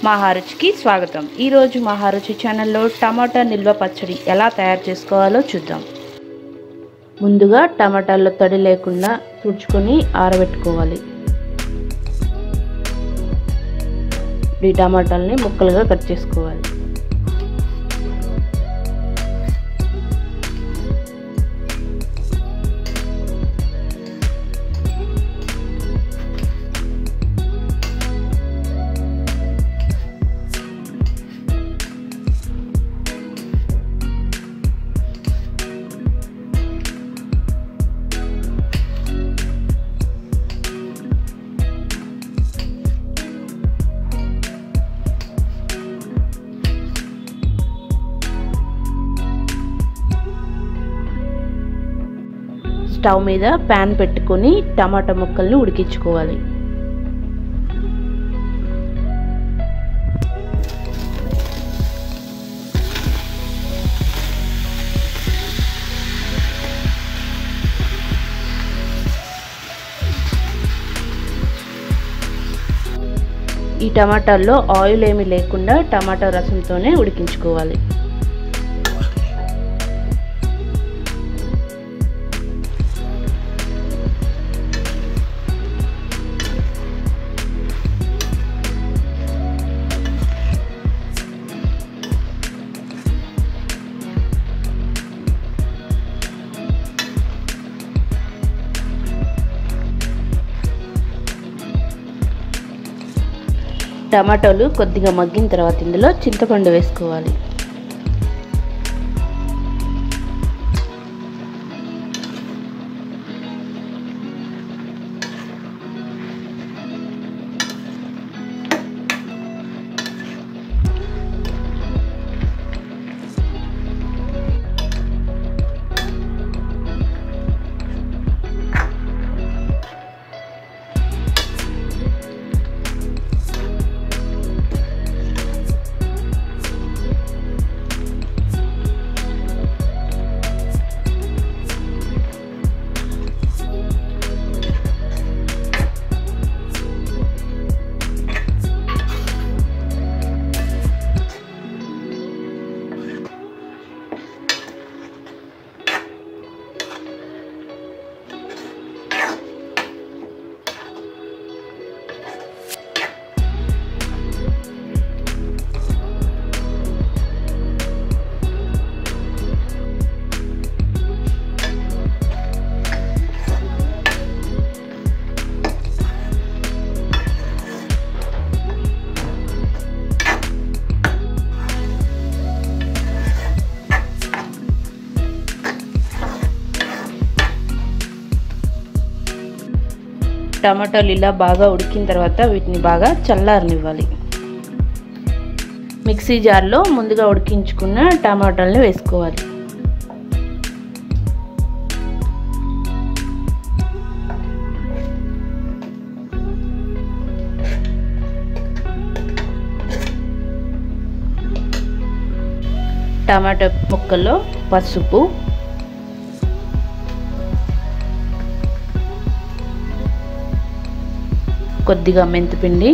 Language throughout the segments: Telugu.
మహారుచికి స్వాగతం। ఈ రోజు మహారుచి ఛానల్లో టమాటా నిల్వ పచ్చడి ఎలా తయారు చేసుకోవాలో చూద్దాం। ముందుగా టమాటాల్లో తడి లేకుండా తుడుచుకొని ఆరబెట్టుకోవాలి। ఈ టమాటాల్ని ముక్కలుగా కట్ చేసుకోవాలి। స్టవ్ మీద పాన్ పెట్టుకొని టమాటా ముక్కల్ని ఉడికించుకోవాలి। ఈ టమాటాల్లో ఆయిల్ ఏమీ లేకుండా టమాటా రసంతోనే ఉడికించుకోవాలి। టమాటాలు కొద్దిగా మగ్గిన తర్వాత ఇందులో చింతపండు వేసుకోవాలి। టమాటాలు ఇలా బాగా ఉడికిన తర్వాత వీటిని బాగా చల్లారనివ్వాలి। మిక్సీ జార్లో ముందుగా ఉడికించుకున్న టమాటాలను వేసుకోవాలి। టమాటా ముక్కల్లో పసుపు, కొద్దిగా మెంతిపిండి,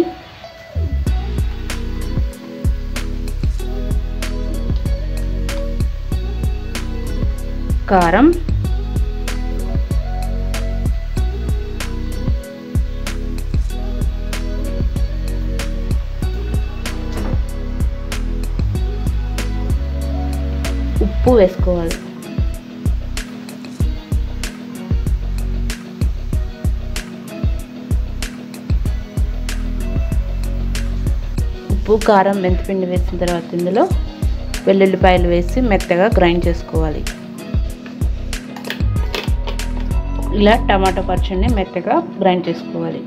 కారం, ఉప్పు వేసుకోవాలి। ఉప్పు, కారం, మెంతిపిండి వేసిన తర్వాత ఇందులో వెల్లుల్లిపాయలు వేసి మెత్తగా గ్రైండ్ చేసుకోవాలి। ఇలా టమాటా పచ్చడిని మెత్తగా గ్రైండ్ చేసుకోవాలి।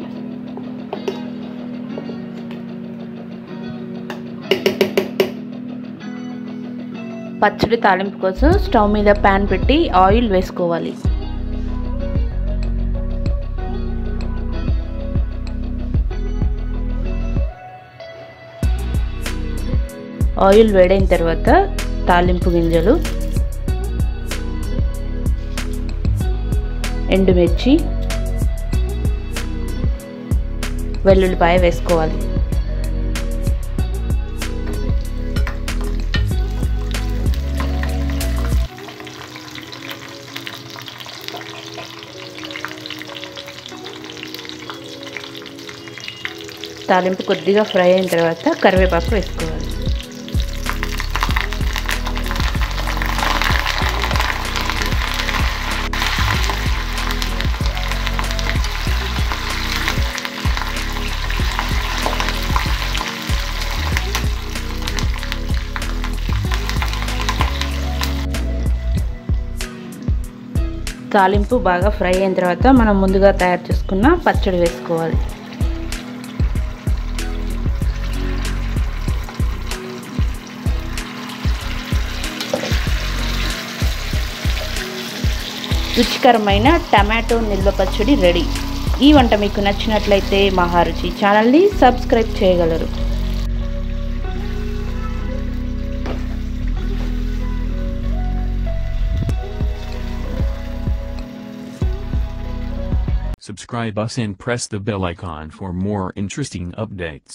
పచ్చడి తాలింపు కోసం స్టవ్ మీద పాన్ పెట్టి ఆయిల్ వేసుకోవాలి। ఆయిల్ వేడైన తర్వాత తాలింపు గింజలు, ఎండుమిర్చి, వెల్లుల్లిపాయ వేసుకోవాలి। తాలింపు కొద్దిగా ఫ్రై అయిన తర్వాత కరివేపాకు వేసుకోవాలి. తాలింపు బాగా ఫ్రై అయిన తర్వాత మనం ముందుగా తయారు చేసుకున్న పచ్చడి వేసుకోవాలి. రుచికరమైన టమాటో నిల్వ పచ్చడి రెడీ. ఈ వంట మీకు నచ్చినట్లయితే మహారుచి ఛానల్ని సబ్స్క్రైబ్ చేయగలరు. Subscribe us and press the bell icon for more interesting updates.